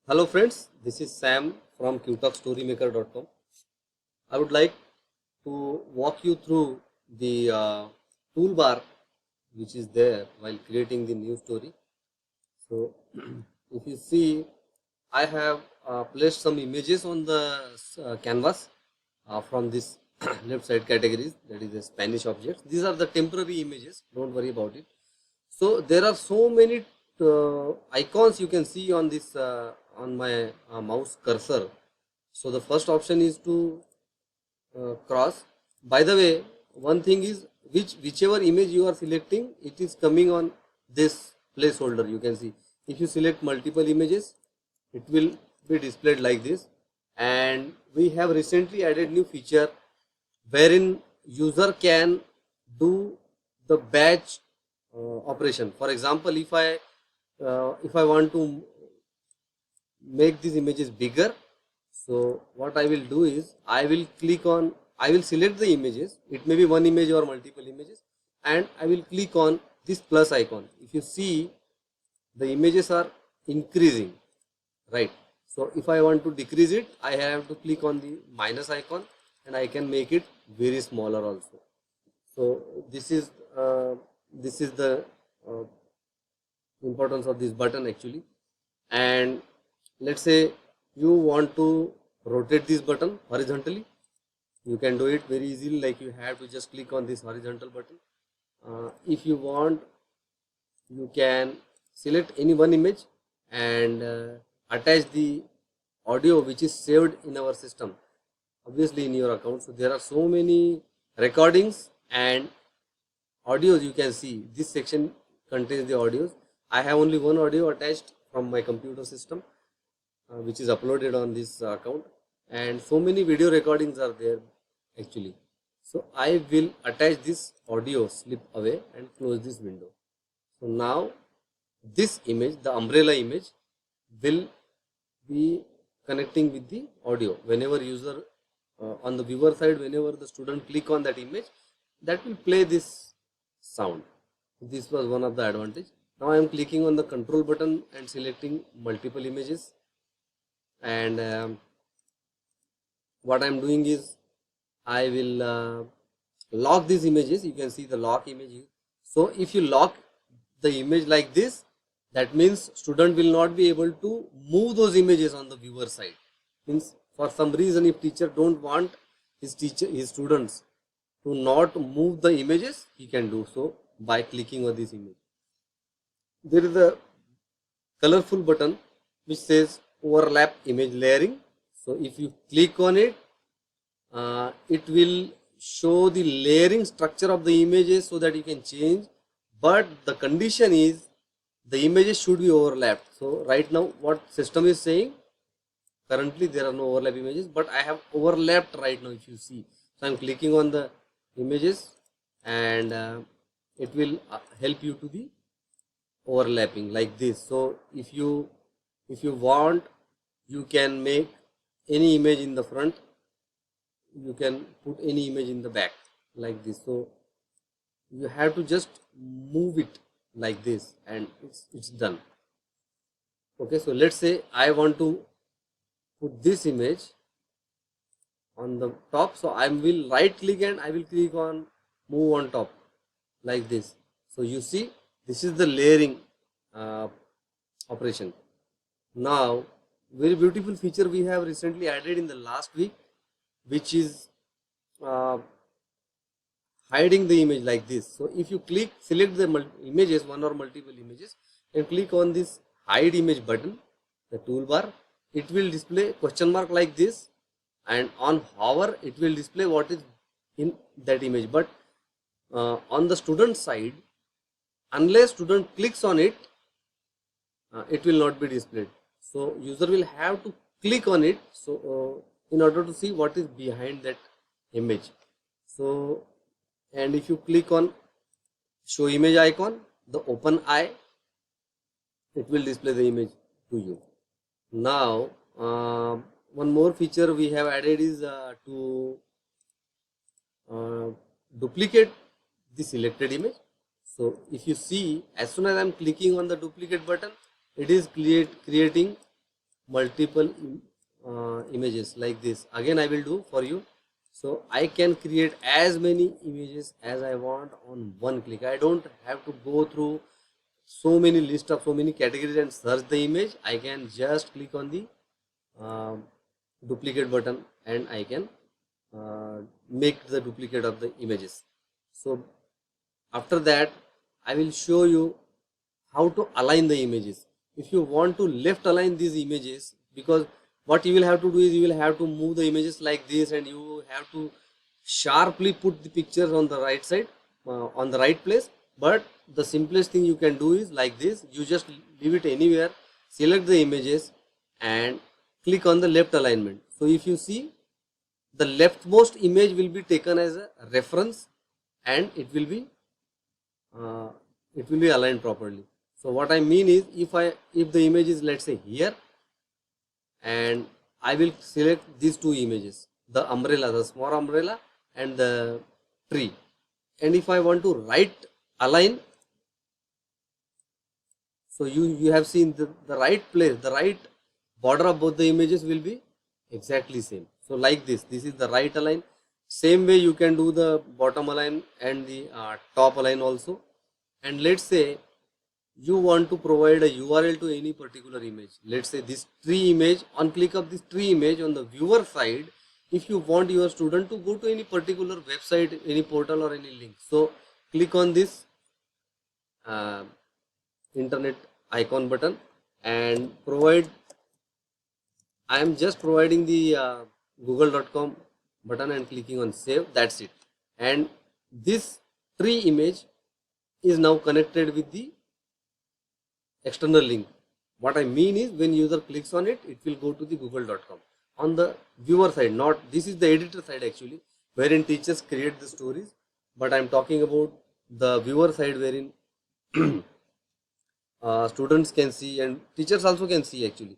Hello friends, this is Sam from qtalkstorymaker.com. I would like to walk you through the toolbar which is there while creating the new story. So if you see, I have placed some images on the canvas from this left side categories, that is the Spanish objects. These are the temporary images, don't worry about it. So there are so many icons you can see on this on my mouse cursor. So the first option is to cross. By the way, one thing is whichever image you are selecting, it is coming on this placeholder. You can see if you select multiple images, it will be displayed like this. And we have recently added new feature wherein user can do the batch operation. For example, if I want to make these images bigger, so what I will do is I will select the images. It may be one image or multiple images, and I will click on this plus icon. If you see, the images are increasing, right? So if I want to decrease it, I have to click on the minus icon, and I can make it very smaller also. So this is the uh, importance of this button actually. And let's say you want to rotate this button horizontally, you can do it very easily. Like, you have to just click on this horizontal button. If you want, you can select any one image and attach the audio which is saved in our system, obviously in your account. So there are so many recordings and audios. You can see this section contains the audios. I have only one audio attached from my computer system, which is uploaded on this account, and so many video recordings are there actually. So I will attach this audio slip away and close this window. So now this image, the umbrella image, will be connecting with the audio. Whenever user on the viewer side, whenever the student click on that image, that will play this sound. This was one of the advantage. Now I am clicking on the control button and selecting multiple images, and what I am doing is I will lock these images. You can see the lock image here. So if you lock the image like this, that means student will not be able to move those images on the viewer side. Means for some reason, if teacher don't want his students to not move the images, he can do so by clicking on this image. There is a colorful button which says overlap image layering. So if you click on it, it will show the layering structure of the images so that you can change, but the condition is the images should be overlapped. So right now what system is saying, currently there are no overlap images, but I have overlapped right now. If you see, so I'm clicking on the images, and it will help you to the overlapping like this. So if you want, you can make any image in the front, you can put any image in the back like this. So you have to just move it like this, and it's done. Okay, so let's say I want to put this image on the top, so I will right click and I will click on move on top like this. So you see, this is the layering operation. Now, very beautiful feature we have recently added in the last week, which is hiding the image like this. So if you select the images, one or multiple images, and click on this hide image button, the toolbar, it will display question mark like this, and on hover it will display what is in that image. But on the student side, unless student clicks on it, it will not be displayed. So user will have to click on it, so in order to see what is behind that image. So, and if you click on show image icon, the open eye, it will display the image to you. Now one more feature we have added is to duplicate the selected image. So if you see, as soon as I am clicking on the duplicate button, it is creating multiple images like this. Again I will do for you. So I can create as many images as I want on one click. I don't have to go through so many list of so many categories and search the image. I can just click on the um duplicate button and I can make the duplicate of the images. So after that I will show you how to align the images. If you want to left align these images, because what you will have to do is you will have to move the images like this and you have to sharply put the pictures on the right side, on the right place. But the simplest thing you can do is like this. You just leave it anywhere, select the images and click on the left alignment. So if you see, the leftmost image will be taken as a reference and it will be aligned properly. So what I mean is, if the image is, let's say, here, and I will select these two images, the umbrella, the small umbrella and the tree, and if I want to right align, so you have seen the right place, the right border of both the images will be exactly same. So like this is the right align. Same way you can do the bottom align and the top align also. And let's say you want to provide a URL to any particular image. Let's say this tree image. On click of this tree image on the viewer side, if you want your student to go to any particular website, any portal or any link, so click on this uh, internet icon button and provide. I am just providing the google.com button and clicking on save. That's it. And this tree image is now connected with the external link. What I mean is, when user clicks on it, it will go to the google.com on the viewer side. Not, this is the editor side actually, wherein teachers create the stories, but I am talking about the viewer side, wherein students can see and teachers also can see actually.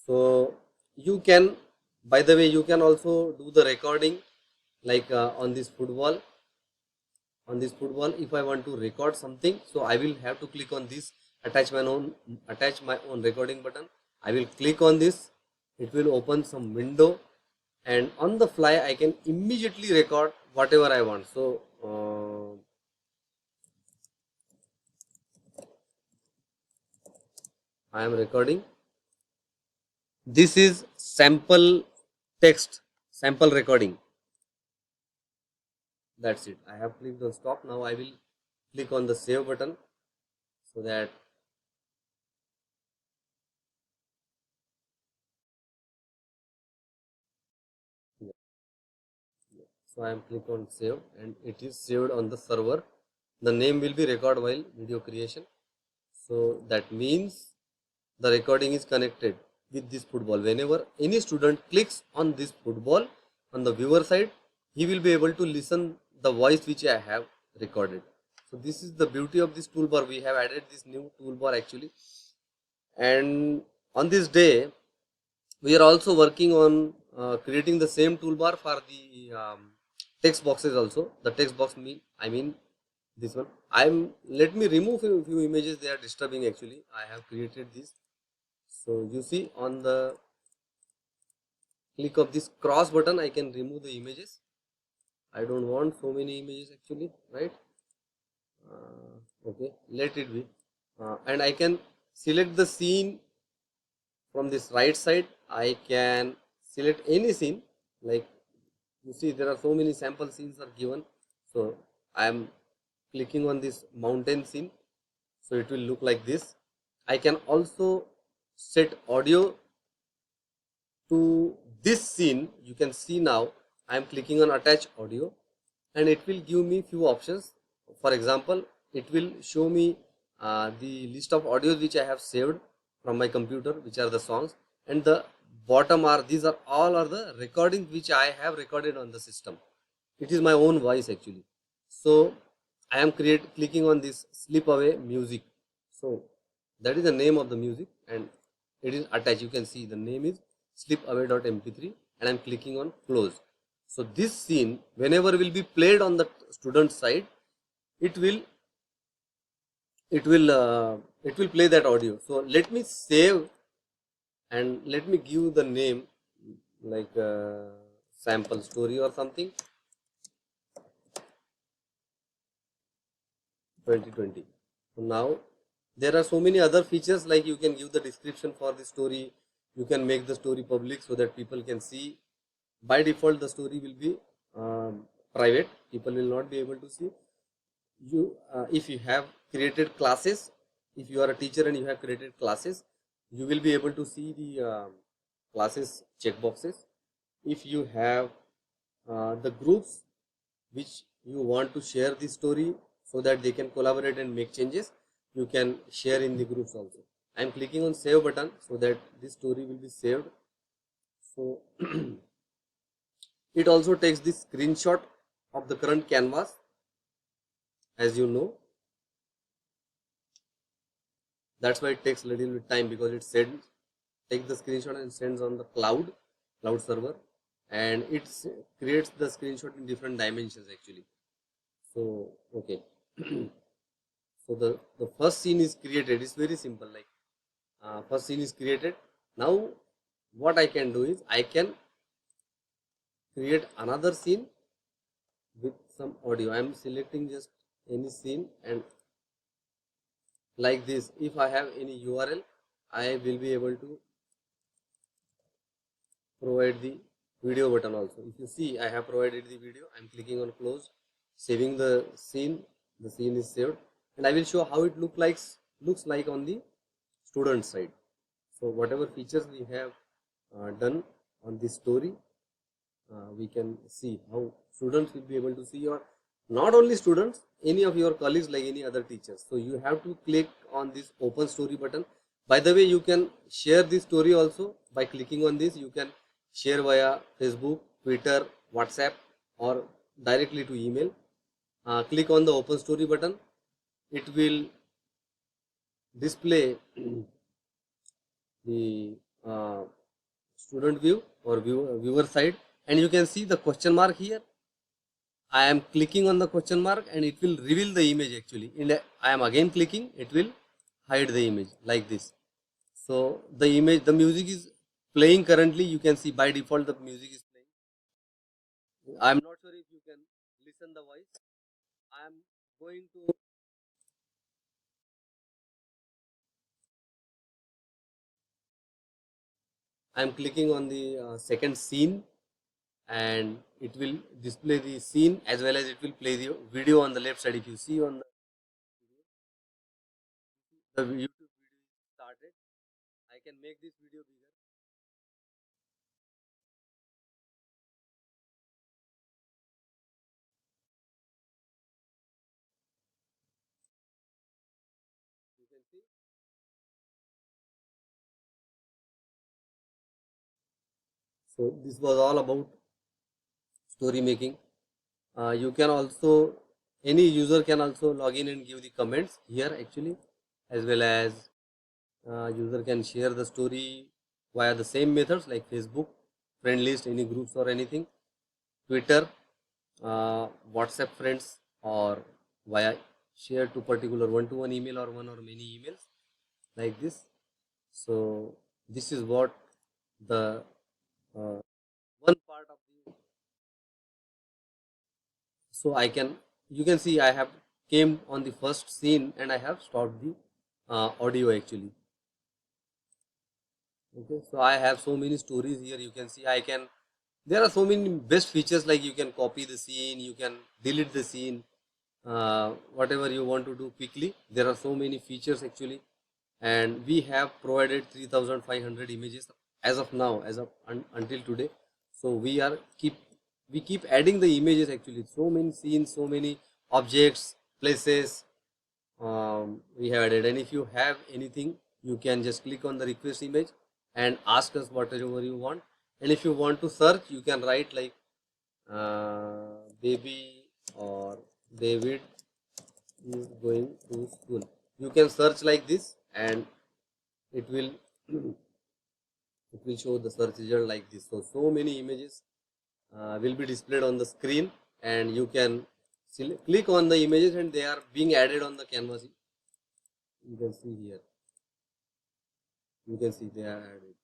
So you can, by the way, you can also do the recording, like on this football. On this football, if I want to record something, so I will have to click on this attach my own recording button. I will click on this, it will open some window, and on the fly I can immediately record whatever I want. So I am recording. This is sample text, sample recording. That's it. I have clicked on stop. Now I will click on the save button, so that so I am click on save and it is saved on the server. The name will be record while video creation. So that means the recording is connected with this football. Whenever any student clicks on this football on the viewer side, he will be able to listen the voice which I have recorded. So this is the beauty of this toolbar. We have added this new toolbar actually, and on this day we are also working on creating the same toolbar for the text boxes also. The text box I mean this one. Let me remove a few images, they are disturbing actually. I have created this. So you see, on the click of this cross button, I can remove the images. I don't want so many images actually, right? Okay, let it be. And I can select the scene from this right side. I can select any scene. Like you see, there are so many sample scenes are given. So I am clicking on this mountain scene. So it will look like this. I can also set audio to this scene. You can see now I am clicking on attach audio and it will give me few options. For example, it will show me the list of audios which I have saved from my computer, which are the songs, and the bottom are, these are all are the recordings which I have recorded on the system. It is my own voice actually. So I am clicking on this slip away music. So that is the name of the music and it is attached. You can see the name is slipaway.mp3 and I am clicking on close. So this scene, whenever will be played on the student side, it will play that audio. So let me save and let me give the name like sample story or something 2020. So now there are so many other features, like you can give the description for the story, you can make the story public so that people can see. By default the story will be private, people will not be able to see. You if you have created classes, if you are a teacher and you have created classes, you will be able to see the classes checkboxes. If you have the groups which you want to share the story so that they can collaborate and make changes, you can share in the groups also. I am clicking on save button so that this story will be saved. So it also takes the screenshot of the current canvas, as you know. That's why it takes a little bit time, because it sends, take the screenshot and sends on the cloud server, and it creates the screenshot in different dimensions actually. So okay. So the first scene is created. It's very simple, like first scene is created. Now what I can do is I can create another scene with some audio. I am selecting just any scene, and like this, if I have any URL, I will be able to provide the video button also. If you see, I have provided the video. I am clicking on close, saving the scene is saved, and I will show how it looks like on the student side. So whatever features we have done on this story, we can see how students will be able to see, or not only students, any of your colleagues, like any other teachers. So you have to click on this open story button. By the way, you can share this story also by clicking on this. You can share via Facebook, Twitter, WhatsApp, or directly to email. Click on the open story button. It will display the student view or viewer side, and you can see the question mark here. I am clicking on the question mark and it will reveal the image actually. I am again clicking, it will hide the image like this. So the image, the music is playing currently. You can see by default the music is playing. I am not sure if you can listen the voice. I am going to I am clicking on the second scene, and it will display the scene as well as it will play the video on the left side. If you see on the YouTube video is started, I can make this video bigger. You can see. So this was all about story making. You can also, any user can also log in and give the comments here actually, as well as user can share the story via the same methods like Facebook, friend list, any groups or anything, Twitter, WhatsApp friends, or via share to particular one-to-one email or one or many emails like this. So this is what the one part of the. So I can, you can see I have came on the first scene and I have stopped the audio actually. Okay, so I have so many stories here. You can see I can, there are so many best features, like you can copy the scene, you can delete the scene, whatever you want to do quickly. There are so many features actually, and we have provided 3500 images as of now, as of until today. So we keep adding the images actually, so many scenes, so many objects, places we have added. And if you have anything, you can just click on the request image and ask us whatever you want. And if you want to search, you can write like baby or David is going to school. You can search like this, and it will it will show the search result like this. So many images will be displayed on the screen, and you can click on the images and they are being added on the canvas. You can see here, you can see they are added.